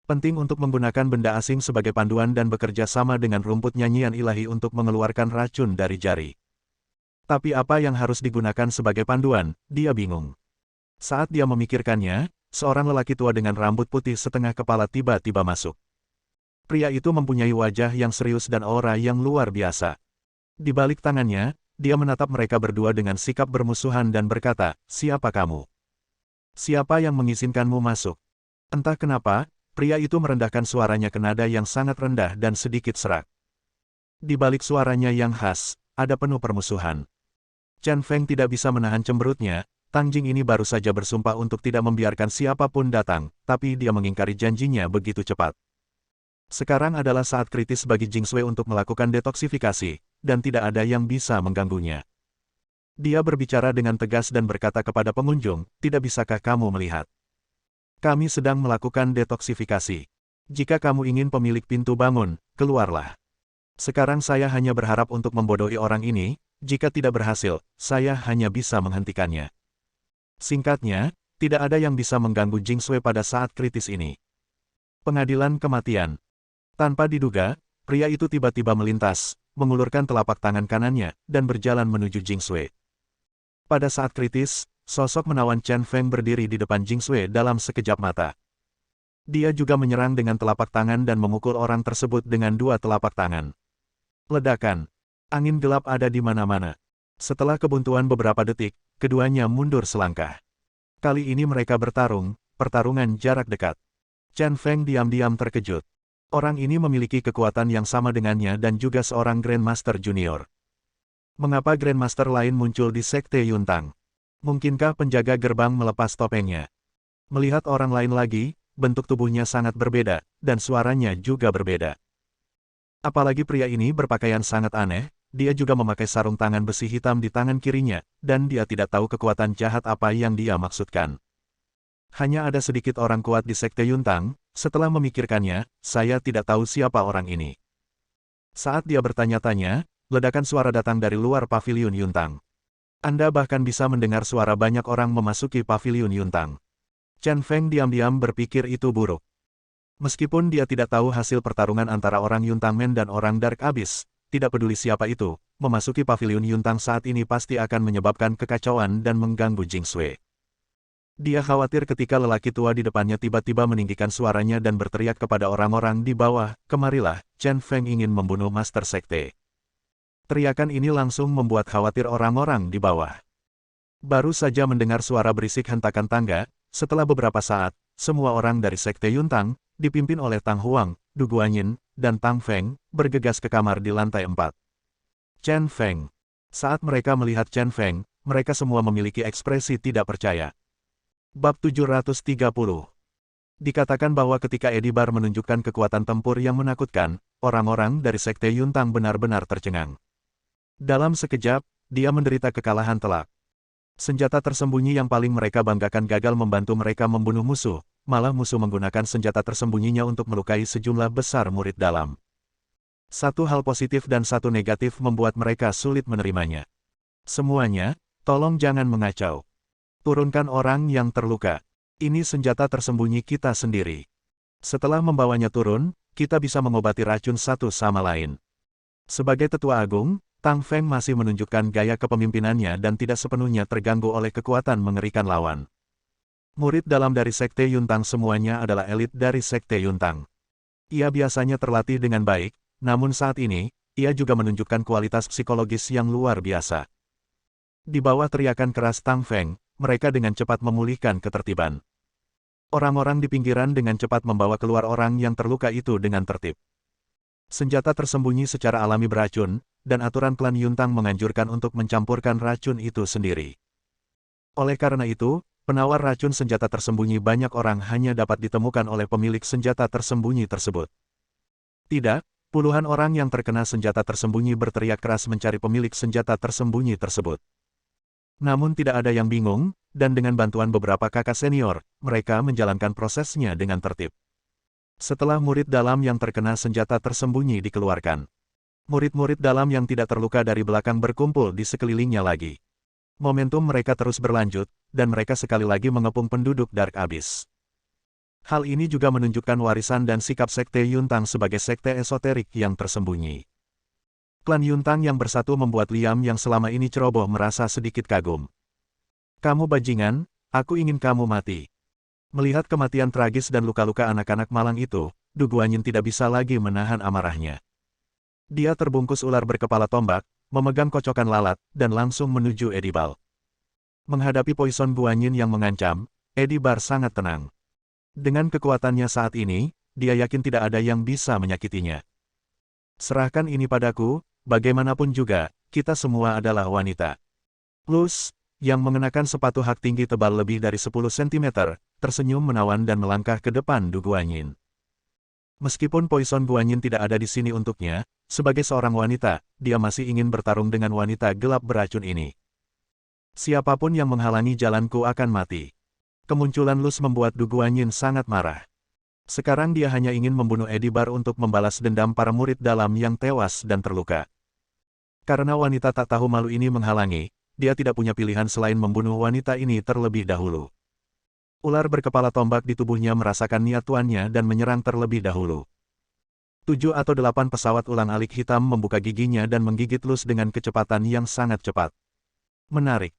Penting untuk menggunakan benda asing sebagai panduan dan bekerja sama dengan rumput nyanyian ilahi untuk mengeluarkan racun dari jari. Tapi apa yang harus digunakan sebagai panduan, dia bingung. Saat dia memikirkannya, seorang lelaki tua dengan rambut putih setengah kepala tiba-tiba masuk. Pria itu mempunyai wajah yang serius dan aura yang luar biasa. Di balik tangannya, dia menatap mereka berdua dengan sikap bermusuhan dan berkata, "Siapa kamu? Siapa yang mengizinkanmu masuk?" Entah kenapa, pria itu merendahkan suaranya ke nada yang sangat rendah dan sedikit serak. Di balik suaranya yang khas, ada penuh permusuhan. Chen Feng tidak bisa menahan cemberutnya. Tang Jing ini baru saja bersumpah untuk tidak membiarkan siapapun datang, tapi dia mengingkari janjinya begitu cepat. Sekarang adalah saat kritis bagi Jing Sui untuk melakukan detoksifikasi, dan tidak ada yang bisa mengganggunya. Dia berbicara dengan tegas dan berkata kepada pengunjung, "Tidak bisakah kamu melihat? Kami sedang melakukan detoksifikasi. Jika kamu ingin pemilik pintu bangun, keluarlah. Sekarang saya hanya berharap untuk membodohi orang ini, jika tidak berhasil, saya hanya bisa menghentikannya." Singkatnya, tidak ada yang bisa mengganggu Jing Sui pada saat kritis ini. Pengadilan kematian. Tanpa diduga, pria itu tiba-tiba melintas, mengulurkan telapak tangan kanannya, dan berjalan menuju Jing Sui. Pada saat kritis, sosok menawan Chen Feng berdiri di depan Jing Sui dalam sekejap mata. Dia juga menyerang dengan telapak tangan dan memukul orang tersebut dengan dua telapak tangan. Ledakan. Angin gelap ada di mana-mana. Setelah kebuntuan beberapa detik, keduanya mundur selangkah. Kali ini mereka bertarung, pertarungan jarak dekat. Chen Feng diam-diam terkejut. Orang ini memiliki kekuatan yang sama dengannya dan juga seorang Grandmaster Junior. Mengapa Grandmaster lain muncul di Sekte Yuntang? Mungkinkah penjaga gerbang melepas topengnya? Melihat orang lain lagi, bentuk tubuhnya sangat berbeda, dan suaranya juga berbeda. Apalagi pria ini berpakaian sangat aneh, dia juga memakai sarung tangan besi hitam di tangan kirinya, dan dia tidak tahu kekuatan jahat apa yang dia maksudkan. Hanya ada sedikit orang kuat di Sekte Yuntang. Setelah memikirkannya, saya tidak tahu siapa orang ini. Saat dia bertanya-tanya, ledakan suara datang dari luar paviliun Yuntang. Anda bahkan bisa mendengar suara banyak orang memasuki paviliun Yuntang. Chen Feng diam-diam berpikir itu buruk. Meskipun dia tidak tahu hasil pertarungan antara orang Yuntang Men dan orang Dark Abyss, tidak peduli siapa itu, memasuki paviliun Yuntang saat ini pasti akan menyebabkan kekacauan dan mengganggu Jing Sui. Dia khawatir ketika lelaki tua di depannya tiba-tiba meninggikan suaranya dan berteriak kepada orang-orang di bawah, "Kemarilah, Chen Feng ingin membunuh Master Sekte." Teriakan ini langsung membuat khawatir orang-orang di bawah. Baru saja mendengar suara berisik hentakan tangga, setelah beberapa saat, semua orang dari Sekte Yuntang, dipimpin oleh Tang Huang, Du Guanyin, dan Tang Feng, bergegas ke kamar di lantai 4. Chen Feng. Saat mereka melihat Chen Feng, mereka semua memiliki ekspresi tidak percaya. Bab 730. Dikatakan bahwa ketika Edibar menunjukkan kekuatan tempur yang menakutkan, orang-orang dari Sekte Yuntang benar-benar tercengang. Dalam sekejap, dia menderita kekalahan telak. Senjata tersembunyi yang paling mereka banggakan gagal membantu mereka membunuh musuh, malah musuh menggunakan senjata tersembunyinya untuk melukai sejumlah besar murid dalam. Satu hal positif dan satu negatif membuat mereka sulit menerimanya. Semuanya, tolong jangan mengacau. Turunkan orang yang terluka. Ini senjata tersembunyi kita sendiri. Setelah membawanya turun, kita bisa mengobati racun satu sama lain. Sebagai tetua agung, Tang Feng masih menunjukkan gaya kepemimpinannya dan tidak sepenuhnya terganggu oleh kekuatan mengerikan lawan. Murid dalam dari Sekte Yuntang semuanya adalah elit dari Sekte Yuntang. Ia biasanya terlatih dengan baik, namun saat ini, ia juga menunjukkan kualitas psikologis yang luar biasa. Di bawah teriakan keras Tang Feng, mereka dengan cepat memulihkan ketertiban. Orang-orang di pinggiran dengan cepat membawa keluar orang yang terluka itu dengan tertib. Senjata tersembunyi secara alami beracun, dan aturan klan Yuntang menganjurkan untuk mencampurkan racun itu sendiri. Oleh karena itu, penawar racun senjata tersembunyi banyak orang hanya dapat ditemukan oleh pemilik senjata tersembunyi tersebut. Tidak, puluhan orang yang terkena senjata tersembunyi berteriak keras mencari pemilik senjata tersembunyi tersebut. Namun tidak ada yang bingung, dan dengan bantuan beberapa kakak senior, mereka menjalankan prosesnya dengan tertib. Setelah murid dalam yang terkena senjata tersembunyi dikeluarkan, murid-murid dalam yang tidak terluka dari belakang berkumpul di sekelilingnya lagi. Momentum mereka terus berlanjut, dan mereka sekali lagi mengepung penduduk Dark Abyss. Hal ini juga menunjukkan warisan dan sikap Sekte Yuntang sebagai sekte esoterik yang tersembunyi. Klan Yuntang yang bersatu membuat Liam yang selama ini ceroboh merasa sedikit kagum. Kamu bajingan, aku ingin kamu mati. Melihat kematian tragis dan luka-luka anak-anak malang itu, Du Guanyin tidak bisa lagi menahan amarahnya. Dia terbungkus ular berkepala tombak, memegang kocokan lalat, dan langsung menuju Edibar. Menghadapi Poison Guanyin yang mengancam, Edibar sangat tenang. Dengan kekuatannya saat ini, dia yakin tidak ada yang bisa menyakitinya. Serahkan ini padaku, bagaimanapun juga, kita semua adalah wanita. Luz, yang mengenakan sepatu hak tinggi tebal lebih dari 10 cm, tersenyum menawan dan melangkah ke depan Du Guanyin. Meskipun Poison Guanyin tidak ada di sini untuknya, sebagai seorang wanita, dia masih ingin bertarung dengan wanita gelap beracun ini. Siapapun yang menghalangi jalanku akan mati. Kemunculan Luz membuat Du Guanyin sangat marah. Sekarang dia hanya ingin membunuh Edibar untuk membalas dendam para murid dalam yang tewas dan terluka. Karena wanita tak tahu malu ini menghalangi, dia tidak punya pilihan selain membunuh wanita ini terlebih dahulu. Ular berkepala tombak di tubuhnya merasakan niat tuannya dan menyerang terlebih dahulu. 7 atau 8 pesawat ulang-alik hitam membuka giginya dan menggigit Luz dengan kecepatan yang sangat cepat. Menarik.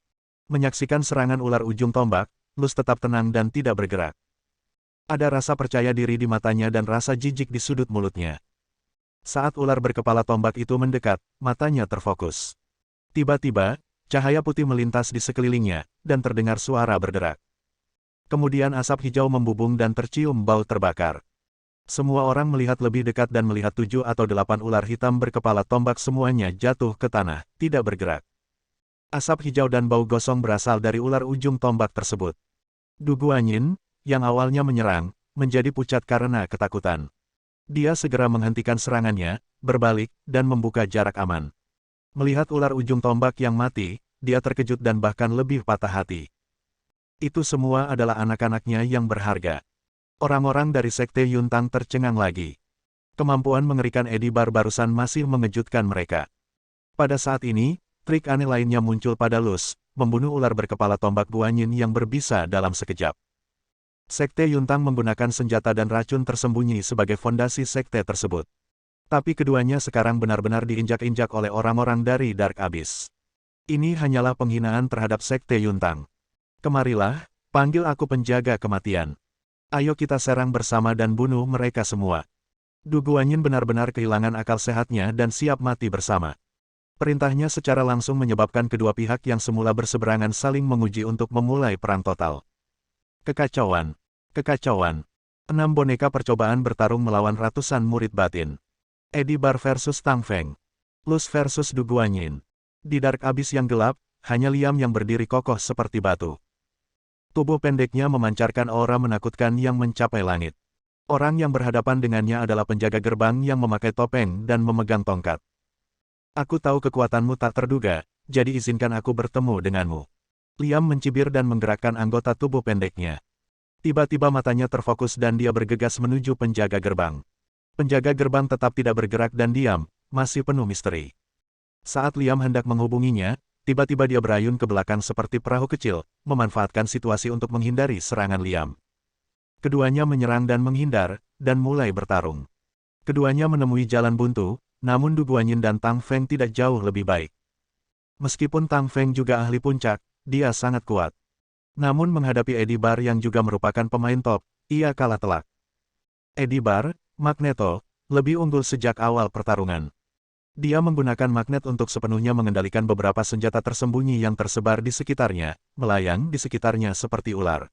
Menyaksikan serangan ular ujung tombak, Luz tetap tenang dan tidak bergerak. Ada rasa percaya diri di matanya dan rasa jijik di sudut mulutnya. Saat ular berkepala tombak itu mendekat, matanya terfokus. Tiba-tiba, cahaya putih melintas di sekelilingnya, dan terdengar suara berderak. Kemudian asap hijau membubung dan tercium bau terbakar. Semua orang melihat lebih dekat dan melihat 7 atau 8 ular hitam berkepala tombak semuanya jatuh ke tanah, tidak bergerak. Asap hijau dan bau gosong berasal dari ular ujung tombak tersebut. Du Guanyin, yang awalnya menyerang, menjadi pucat karena ketakutan. Dia segera menghentikan serangannya, berbalik, dan membuka jarak aman. Melihat ular ujung tombak yang mati, dia terkejut dan bahkan lebih patah hati. Itu semua adalah anak-anaknya yang berharga. Orang-orang dari Sekte Yuntang tercengang lagi. Kemampuan mengerikan Edibar barusan masih mengejutkan mereka. Pada saat ini, trik aneh lainnya muncul pada Luz, membunuh ular berkepala tombak Guanyin yang berbisa dalam sekejap. Sekte Yuntang menggunakan senjata dan racun tersembunyi sebagai fondasi sekte tersebut. Tapi keduanya sekarang benar-benar diinjak-injak oleh orang-orang dari Dark Abyss. Ini hanyalah penghinaan terhadap Sekte Yuntang. Kemarilah, panggil aku penjaga kematian. Ayo kita serang bersama dan bunuh mereka semua. Du Guanyin benar-benar kehilangan akal sehatnya dan siap mati bersama. Perintahnya secara langsung menyebabkan kedua pihak yang semula berseberangan saling menguji untuk memulai perang total. Kekacauan. Kekacauan. 6 boneka percobaan bertarung melawan ratusan murid batin. Edibar versus Tang Feng. Luz versus Du Guanyin. Di Dark Abyss yang gelap, hanya Liam yang berdiri kokoh seperti batu. Tubuh pendeknya memancarkan aura menakutkan yang mencapai langit. Orang yang berhadapan dengannya adalah penjaga gerbang yang memakai topeng dan memegang tongkat. Aku tahu kekuatanmu tak terduga, jadi izinkan aku bertemu denganmu. Liam mencibir dan menggerakkan anggota tubuh pendeknya. Tiba-tiba matanya terfokus dan dia bergegas menuju penjaga gerbang. Penjaga gerbang tetap tidak bergerak dan diam, masih penuh misteri. Saat Liam hendak menghubunginya, tiba-tiba dia berayun ke belakang seperti perahu kecil, memanfaatkan situasi untuk menghindari serangan Liam. Keduanya menyerang dan menghindar, dan mulai bertarung. Keduanya menemui jalan buntu, namun Du Guanyin dan Tang Feng tidak jauh lebih baik. Meskipun Tang Feng juga ahli puncak, dia sangat kuat. Namun menghadapi Eddie Bar yang juga merupakan pemain top, ia kalah telak. Eddie Bar, Magneto, lebih unggul sejak awal pertarungan. Dia menggunakan magnet untuk sepenuhnya mengendalikan beberapa senjata tersembunyi yang tersebar di sekitarnya, melayang di sekitarnya seperti ular.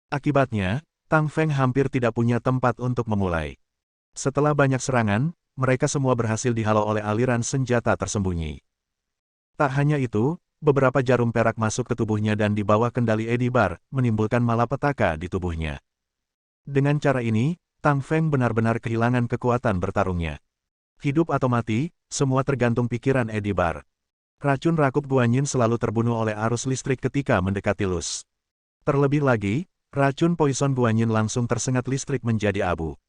Akibatnya, Tang Feng hampir tidak punya tempat untuk memulai. Setelah banyak serangan, mereka semua berhasil dihalau oleh aliran senjata tersembunyi. Tak hanya itu, beberapa jarum perak masuk ke tubuhnya dan di bawah kendali Eddie Bar, menimbulkan malapetaka di tubuhnya. Dengan cara ini, Tang Feng benar-benar kehilangan kekuatan bertarungnya. Hidup atau mati, semua tergantung pikiran Eddie Bar. Racun rakup Guanyin selalu terbunuh oleh arus listrik ketika mendekati Luz. Terlebih lagi, racun Poison Guanyin langsung tersengat listrik menjadi abu.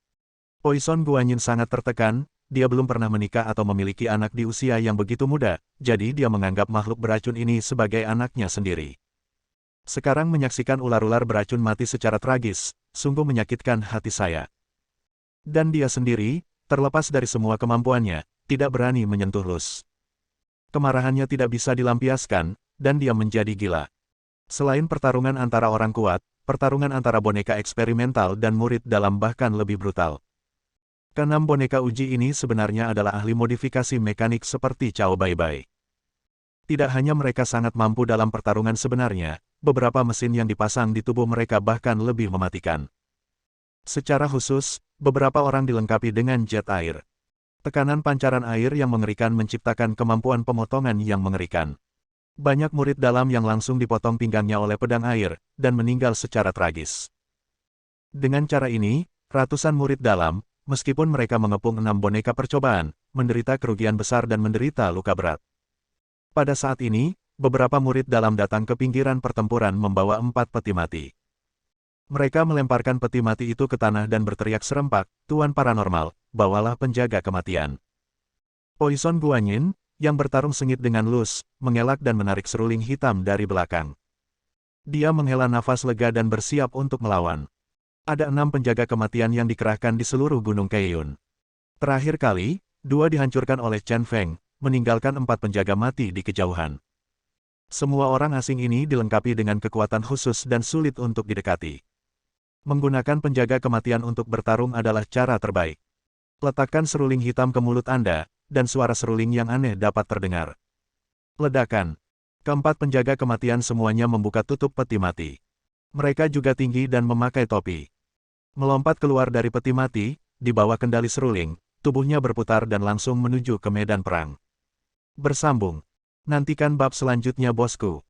Poison Guanyin sangat tertekan, dia belum pernah menikah atau memiliki anak di usia yang begitu muda, jadi dia menganggap makhluk beracun ini sebagai anaknya sendiri. Sekarang menyaksikan ular-ular beracun mati secara tragis, sungguh menyakitkan hati saya. Dan dia sendiri, terlepas dari semua kemampuannya, tidak berani menyentuh Luz. Kemarahannya tidak bisa dilampiaskan, dan dia menjadi gila. Selain pertarungan antara orang kuat, pertarungan antara boneka eksperimental dan murid dalam bahkan lebih brutal. Keenam boneka uji ini sebenarnya adalah ahli modifikasi mekanik seperti Cao Baibai. Tidak hanya mereka sangat mampu dalam pertarungan sebenarnya, beberapa mesin yang dipasang di tubuh mereka bahkan lebih mematikan. Secara khusus, beberapa orang dilengkapi dengan jet air. Tekanan pancaran air yang mengerikan menciptakan kemampuan pemotongan yang mengerikan. Banyak murid dalam yang langsung dipotong pinggangnya oleh pedang air, dan meninggal secara tragis. Dengan cara ini, ratusan murid dalam, meskipun mereka mengepung 6 boneka percobaan, menderita kerugian besar dan menderita luka berat. Pada saat ini, beberapa murid dalam datang ke pinggiran pertempuran membawa 4 peti mati. Mereka melemparkan peti mati itu ke tanah dan berteriak serempak, "Tuan Paranormal, bawalah penjaga kematian." Poison Guanyin, yang bertarung sengit dengan Luz, mengelak dan menarik seruling hitam dari belakang. Dia menghela nafas lega dan bersiap untuk melawan. Ada 6 penjaga kematian yang dikerahkan di seluruh Gunung Keiyun. Terakhir kali, 2 dihancurkan oleh Chen Feng, meninggalkan 4 penjaga mati di kejauhan. Semua orang asing ini dilengkapi dengan kekuatan khusus dan sulit untuk didekati. Menggunakan penjaga kematian untuk bertarung adalah cara terbaik. Letakkan seruling hitam ke mulut Anda, dan suara seruling yang aneh dapat terdengar. Ledakan. Keempat penjaga kematian semuanya membuka tutup peti mati. Mereka juga tinggi dan memakai topi. Melompat keluar dari peti mati, di bawah kendali seruling, tubuhnya berputar dan langsung menuju ke medan perang. Bersambung. Nantikan bab selanjutnya bosku.